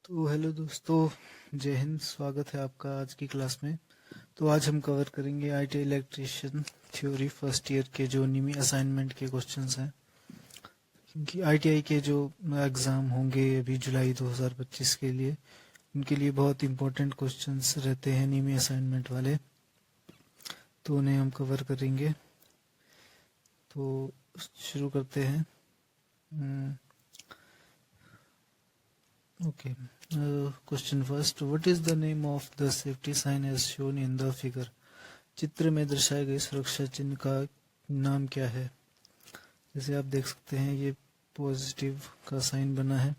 तो हेलो दोस्तों, जय हिंद। स्वागत है आपका आज की क्लास में। तो आज हम कवर करेंगे IT electrician theory first year के जो निमी असाइनमेंट के क्वेश्चंस हैं, क्योंकि आईटीआई के जो एग्ज़ाम होंगे अभी जुलाई 2025 के लिए, उनके लिए बहुत इंपॉर्टेंट क्वेश्चंस रहते हैं निमी असाइनमेंट वाले, तो उन्हें हम कवर करेंगे। तो शुरू करते हैं। Okay. Question first. What is the name of the safety sign as shown in the figure? चित्र में दर्शाए गए सुरक्षा चिन्ह का नाम क्या है? जैसे आप देख सकते हैं ये पॉजिटिव का साइन बना है,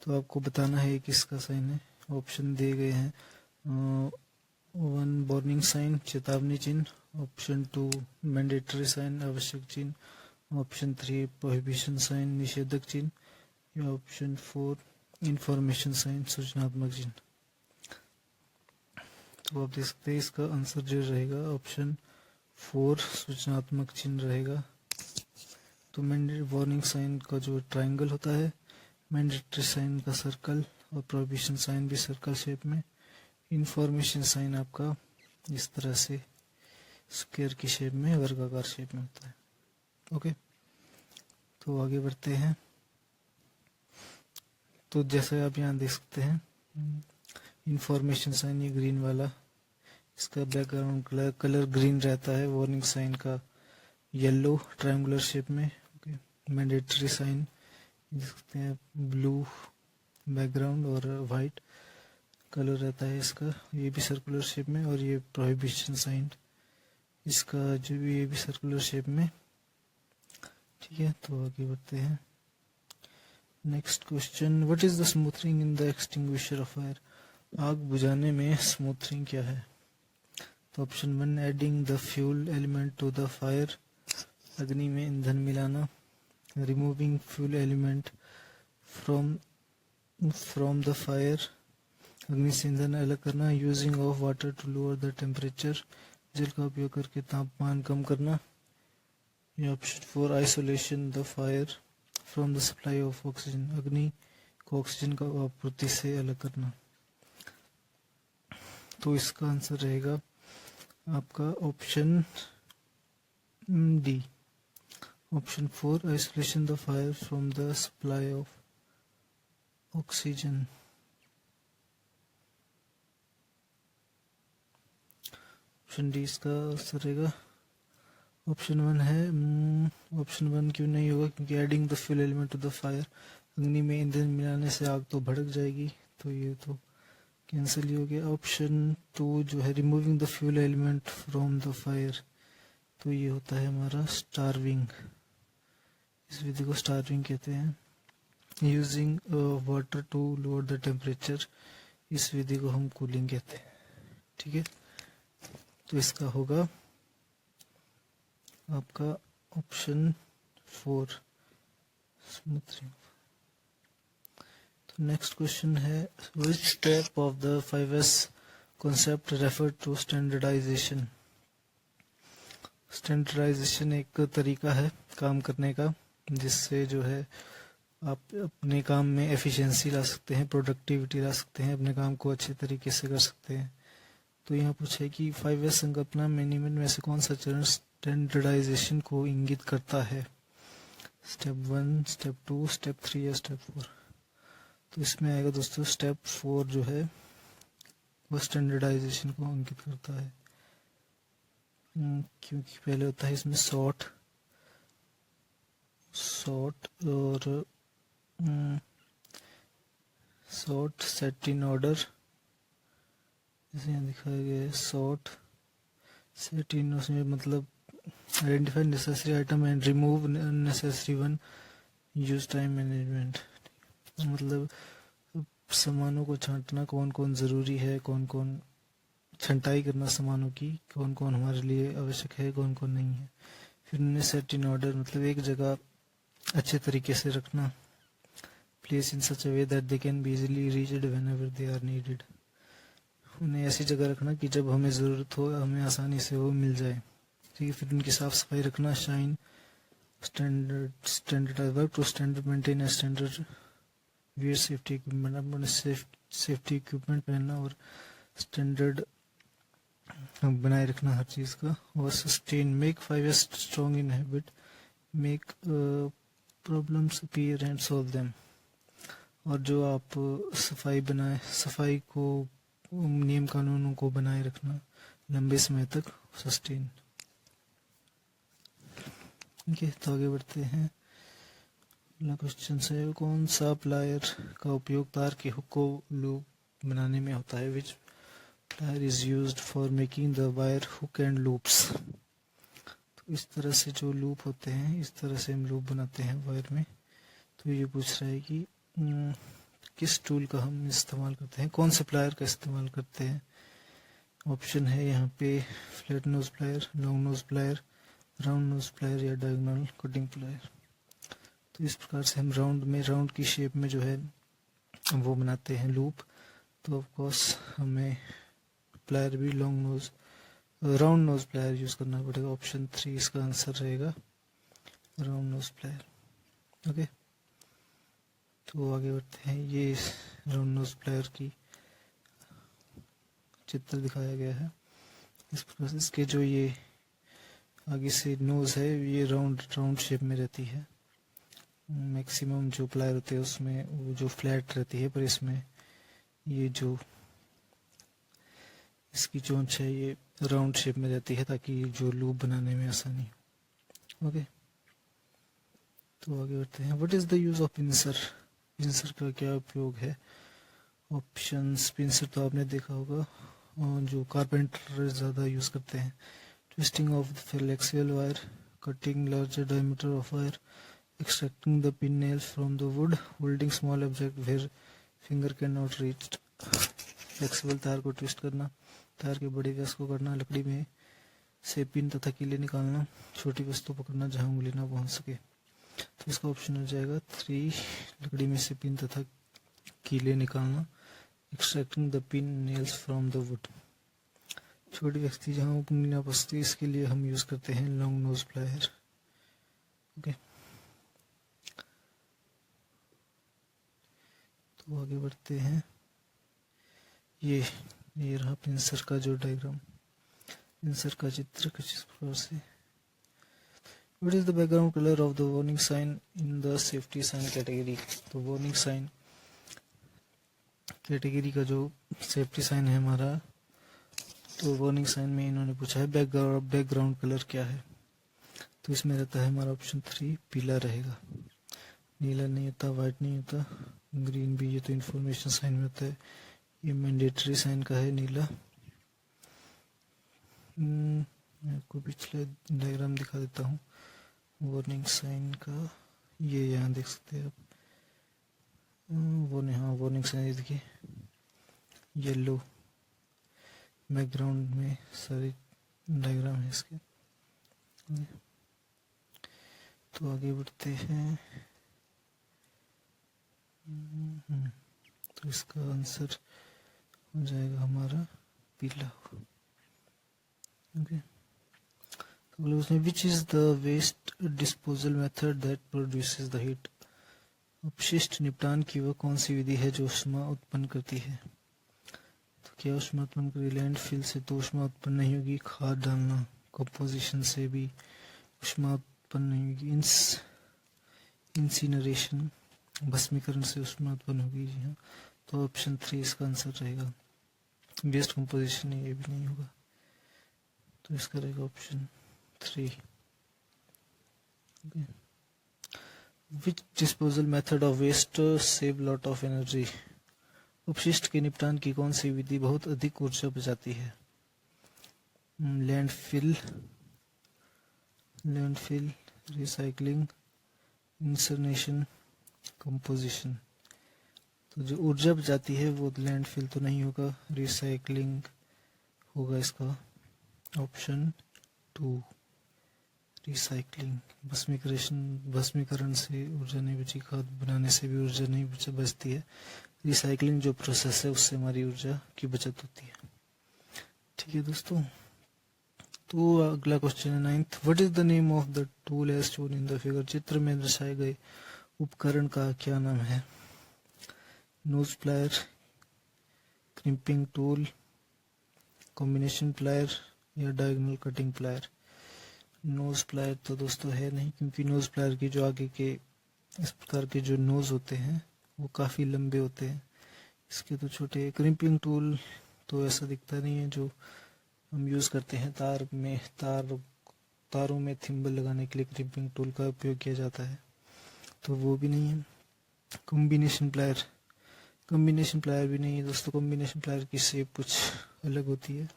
तो आपको बताना है किसका साइन है। ऑप्शन दिए गए हैं। 1 वार्निंग साइन चेतावनी चिन्ह, ऑप्शन 2 मैंडेटरी साइन आवश्यक चिन्ह, ऑप्शन 3 प्रोहिबिशन साइन निषेधक चिन्ह, या ऑप्शन 4 इंफॉर्मेशन साइन सूचनात्मक चिन्ह। तो आप देख सकते हैं इसका आंसर जो रहेगा ऑप्शन 4 सूचनात्मक चिन्ह रहेगा। तो वार्निंग साइन का जो ट्रायंगल होता है, मैंडेटरी साइन का सर्कल, और प्रोहिबिशन साइन भी सर्कल शेप में, इंफॉर्मेशन साइन आपका इस तरह से स्क्वायर की शेप में, वर्गाकार शेप में होता है। ओके, तो आगे बढ़ते हैं। तो जैसे आप यहाँ देख सकते हैं इंफॉर्मेशन साइन ये ग्रीन वाला, इसका बैकग्राउंड कलर ग्रीन रहता है। वार्निंग साइन का येलो ट्रायंगुलर शेप में। ओके, मैंडेटरी साइन देख सकते हैं ब्लू बैकग्राउंड और वाइट कलर रहता है इसका, ये भी सर्कुलर शेप में। और ये प्रोहिबिशन साइन, इसका जो भी ये भी सर्कुलर शेप में। ठीक है, तो आगे बढ़ते हैं। Next question, what is the smothering in the extinguisher of fire? आग बुझाने में स्मूथरिंग क्या है? तो option 1 adding the fuel element to the fire, अग्नि में ईंधन मिलाना, removing fuel element from the fire, अग्नि से ईंधन अलग करना, using of water to lower the temperature, जल का उपयोग करके तापमान कम करना, या option 4 isolation the fire from the supply of oxygen, अग्नि को ऑक्सीजन का आपूर्ति से अलग करना। तो इसका आंसर रहेगा आपका option D, option 4 isolation the fire from the supply of oxygen. Option D इसका आंसर रहेगा। ऑप्शन 1 है, ऑप्शन 1 क्यों नहीं होगा? क्योंकि adding the fuel element to the fire, अग्नि में ईंधन मिलाने से आग तो भड़क जाएगी, तो ये तो कैंसिल ही हो गया। ऑप्शन 2 जो है removing the fuel element from the fire, तो ये होता है हमारा स्टार्विंग। इस विधि को स्टार्विंग कहते हैं। Using water to lower the temperature, इस विधि को हम कूलिंग कहते हैं। ठीक है, तो इसका होगा आपका ऑप्शन 4 स्मूथरिंग। तो नेक्स्ट क्वेश्चन है, which step of the 5S concept refer to standardization? Standardization एक तरीका है काम करने का, जिससे जो है आप अपने काम में एफिशिएंसी ला सकते हैं, प्रोडक्टिविटी ला सकते हैं, अपने काम को अच्छे तरीके से कर सकते हैं। तो यहाँ पूछा है कि 5S संकल्पना मैनेजमेंट में से कौन सा चरण स्टैंडर्डाइजेशन को इंगित करता है? स्टेप 1, स्टेप 2, स्टेप 3 या स्टेप 4? तो इसमें आएगा दोस्तों स्टेप 4 जो है वो स्टैंडर्डाइजेशन को इंगित करता है, क्योंकि पहले होता है इसमें सॉर्ट और सॉर्ट सेट इन ऑर्डर, जैसे यहाँ दिखाया गया है सॉर्ट सेट इन, उसमें मतलब identify necessary item and remove unnecessary one, use time management. मतलब सामानों को छांटना, कौन कौन ज़रूरी है, कौन कौन छंटाई करना सामानों की, कौन कौन हमारे लिए आवश्यक है, कौन कौन नहीं है। फिर उन्हें सेट इन ऑर्डर, मतलब एक जगह अच्छे तरीके से रखना, place in such a way that they can be easily reached whenever they are needed, उन्हें ऐसी जगह रखना कि जब हमें ज़रूरत हो हमें आसानी से वो मिल जाए। ठीक है, फिर उनकी साफ सफाई रखना, shine standard work to standard maintain standard wear safety equipment, अपने सेफ्टी इक्विपमेंट पहनना और स्टैंडर्ड बनाए रखना हर चीज़ का। और sustain, make 5S strong in habit, make problems appear and solve them. और जो आप सफाई बनाए, सफाई को, नियम कानूनों को बनाए रखना लंबे समय तक, सस्टेन। ठीक है, तो आगे बढ़ते हैं। अगला क्वेश्चन है, कौन सा प्लायर का उपयोग तार के हुक को लूप बनाने में होता है? Which plier is used for making the wire hook and loops. तो इस तरह से जो लूप होते हैं, इस तरह से हम लूप बनाते हैं वायर में। तो ये पूछ रहा है कि किस टूल का हम इस्तेमाल करते हैं, कौन से प्लायर का इस्तेमाल करते हैं। ऑप्शन है यहाँ पे flat knows plier, long nose plier, round knows plier या डायगोनल कटिंग प्लायर। तो इस प्रकार से हम राउंड की शेप में जो है वो बनाते हैं लूप। तो ऑफ कोर्स हमें प्लायर भी राउंड नोज प्लायर यूज करना पड़ेगा। ऑप्शन 3 इसका आंसर रहेगा, राउंड नोज प्लायर। ओके, तो आगे बढ़ते हैं। ये राउंड नोज प्लायर की चित्र दिखाया गया है इस प्रकार से। इसके जो ये आगे से नोज है, ये राउंड शेप में रहती है। मैक्सिमम जो प्लायर होते हैं उसमें वो जो फ्लैट रहती है, पर इसमें ये जो इसकी चोंच है ये राउंड शेप में रहती है, ताकि जो लूप बनाने में आसानी हो। ओके, तो आगे बढ़ते हैं। What is the use of pincer? Pincer का क्या उपयोग है? ऑप्शंस, पिंसर तो आपने देखा होगा, जो कारपेंटर ज़्यादा यूज़ करते हैं। Twisting of flexible wire, cutting larger diameter of wire, extracting the pin nails from the wood, holding small object where finger can not reach. Flexible तार को ट्विस्ट करना, तार के बड़े व्यास को करना, लकड़ी में से पिन तथा कीले निकालना, छोटी वस्तु पकड़ना जहां उंगली ना पहुंच सके। तो इसका ऑप्शन हो जाएगा 3, लकड़ी में से पिन तथा कीले निकालना, extracting the pin nails from the would. छोटी वस्तु जहां उंगली ना पहुंचती, इसके लिए हम यूज करते हैं लॉन्ग नोज प्लायर। ओके, तो आगे बढ़ते हैं। ये रहा पिंसर का जो डायग्राम, पिंसर का चित्र कुछ इस प्रकार से। What is the background colour of the warning sign in the safety sign category? तो वार्निंग साइन कैटेगरी का जो सेफ्टी साइन है हमारा, तो वार्निंग साइन में इन्होंने पूछा है बैकग्राउंड कलर क्या है। तो इसमें रहता है हमारा ऑप्शन 3, पीला रहेगा। नीला नहीं होता, व्हाइट नहीं होता, ग्रीन भी, ये तो इंफॉर्मेशन साइन में होता है। ये मैंडेटरी साइन का है नीला। मैं आपको पिछले डायग्राम दिखा देता हूँ वार्निंग साइन का। ये यहाँ देख सकते हैं आप, वार्निंग साइन देखिए, येलो बैकग्राउंड में सारे डायग्राम है इसके। तो आगे बढ़ते हैं। तो इसका आंसर हो जाएगा हमारा पीला। ओके, तो उसमें which is the waste disposal method that produces the heat? अपशिष्ट निपटान की वह कौन सी विधि है जो ऊष्मा उत्पन्न करती है? तो क्या ऊष्मा उत्पन्न करेगी? लैंडफिल से तो ऊष्मा उत्पन्न नहीं होगी, खाद डालना, कंपोजिशन से भी ऊष्मा उत्पन्न नहीं होगी, इंसिनरेशन, भस्मीकरण से ऊष्मा उत्पन्न होगी। जी हाँ, तो ऑप्शन 3 इसका आंसर रहेगा। वेस्ट कंपोजिशन ये भी नहीं होगा, तो इसका रहेगा option 3। Which disposal method of waste save lot of energy? अपशिष्ट के निपटान की कौन सी विधि बहुत अधिक ऊर्जा बचाती है? Landfill, recycling, incineration, composition. तो जो ऊर्जा बचाती है वो लैंडफिल तो नहीं होगा, रिसाइकलिंग होगा इसका ऑप्शन 2, रिसाइकलिंग। भस्मीकरण से ऊर्जा नहीं बची, खाद बनाने से भी ऊर्जा नहीं बचती है। रिसाइकलिंग जो प्रोसेस है उससे हमारी ऊर्जा की बचत होती है। ठीक है दोस्तों, तो अगला क्वेश्चन है 9th। What is the name of the tool as shown in the figure? चित्र में दर्शाए गए उपकरण का क्या नाम है? Nose plier, crimping tool, combination plier या diagonal cutting plier. Nose plier तो दोस्तों है नहीं, क्योंकि नोज प्लायर के जो आगे के इस प्रकार के जो नोज होते हैं वो काफ़ी लंबे होते हैं, इसके तो छोटे। क्रिम्पिंग टूल तो ऐसा दिखता नहीं है, जो हम यूज़ करते हैं तारों में थिम्बल लगाने के लिए क्रिम्पिंग टूल का उपयोग किया जाता है, तो वो भी नहीं है। कॉम्बिनेशन प्लायर भी नहीं है दोस्तों। कॉम्बिनेशन प्लायर की शेप कुछ अलग होती है।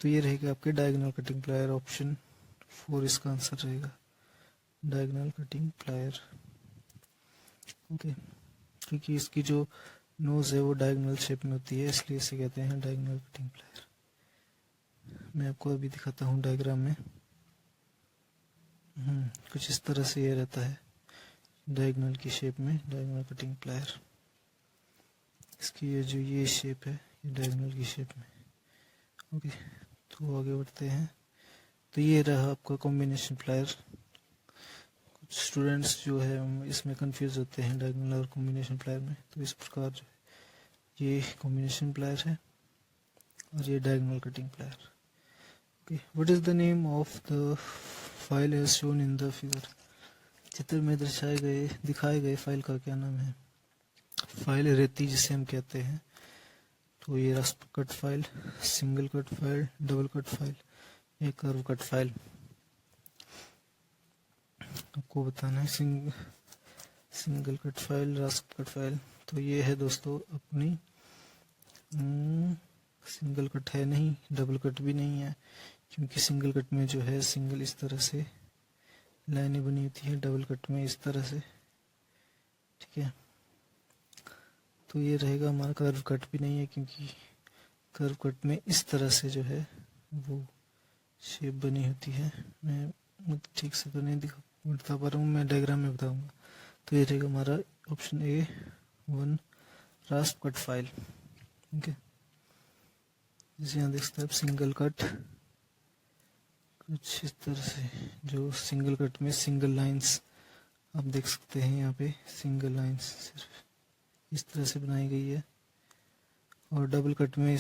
तो ये रहेगा आपके डायगोनल कटिंग प्लायर। ऑप्शन 4 इसका आंसर रहेगा, डायगोनल कटिंग प्लायर। ओके, क्योंकि इसकी जो नोज है वो डायगोनल शेप में होती है, इसलिए इसे कहते हैं डायगोनल कटिंग प्लायर। मैं आपको अभी दिखाता हूँ डायग्राम में। कुछ इस तरह से ये रहता है, डायगोनल की शेप में डायगोनल कटिंग प्लायर। इसकी ये शेप है, ये डायगोनल की शेप में। ओके, तो आगे बढ़ते हैं। तो ये रहा आपका कॉम्बिनेशन प्लायर। कुछ स्टूडेंट्स जो है इसमें कंफ्यूज होते हैं डायगोनल और कॉम्बिनेशन प्लायर में। तो इस प्रकार जो है ये कॉम्बिनेशन प्लायर है और ये diagonal cutting plier. Okay, what is the name of the file as shown in the figure. चित्र में दिखाए गए फाइल का क्या नाम है। फाइल रेती जिसे हम कहते हैं। तो ये रास्प cut file, single cut file, double cut file, एक कर्व कट फाइल। आपको बताना है single cut file, रास्प cut file. तो ये है दोस्तों अपनी सिंगल कट है नहीं, डबल कट भी नहीं है, क्योंकि सिंगल कट में जो है सिंगल इस तरह से लाइनें बनी होती है, डबल कट में इस तरह से। ठीक है, तो ये रहेगा हमारा। कर्व कट भी नहीं है, क्योंकि कर्व कट में इस तरह से जो है वो शेप बनी होती है। मैं ठीक से तो नहीं बता पा रहा हूँ, मैं डायग्राम में बताऊंगा। तो ये रहेगा हमारा option A 1 रास्प cut file. Okay, जैसे यहाँ देख सकते हैं आप सिंगल कट, कुछ इस तरह से। जो सिंगल कट में सिंगल लाइंस आप देख सकते हैं, यहाँ पे सिंगल लाइंस सिर्फ इस तरह से बनाई गई है। और डबल कट में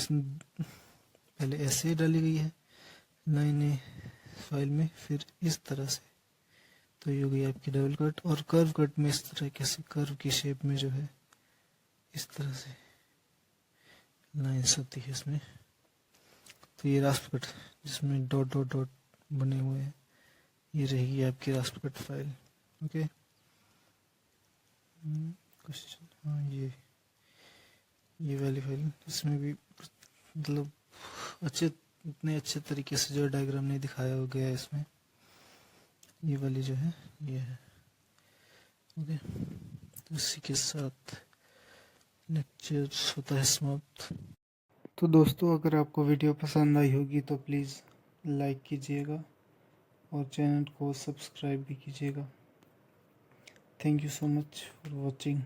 पहले ऐसे डाली गई है लाइनें फाइल में, फिर इस तरह से। तो ये हो गई आपकी डबल कट। और कर्व कट में इस तरह कैसे कर्व की शेप में जो है इस तरह से लाइंस होती है इसमें। तो ये रास्प कट जिसमें डॉट डॉट डॉट बने हुए हैं, ये रहेगी आपकी रास्प कट फाइल। ओके, क्वेश्चन, हाँ ये वाली फाइल, इसमें भी मतलब इतने अच्छे तरीके से जो डायग्राम नहीं दिखाया हो गया है इसमें। ये वाली जो है ये है। ओके, तो इसी के साथ लेक्चर होता है समाप्त। तो दोस्तों, अगर आपको वीडियो पसंद आई होगी तो प्लीज़ लाइक कीजिएगा और चैनल को सब्सक्राइब भी कीजिएगा। Thank you so much for watching.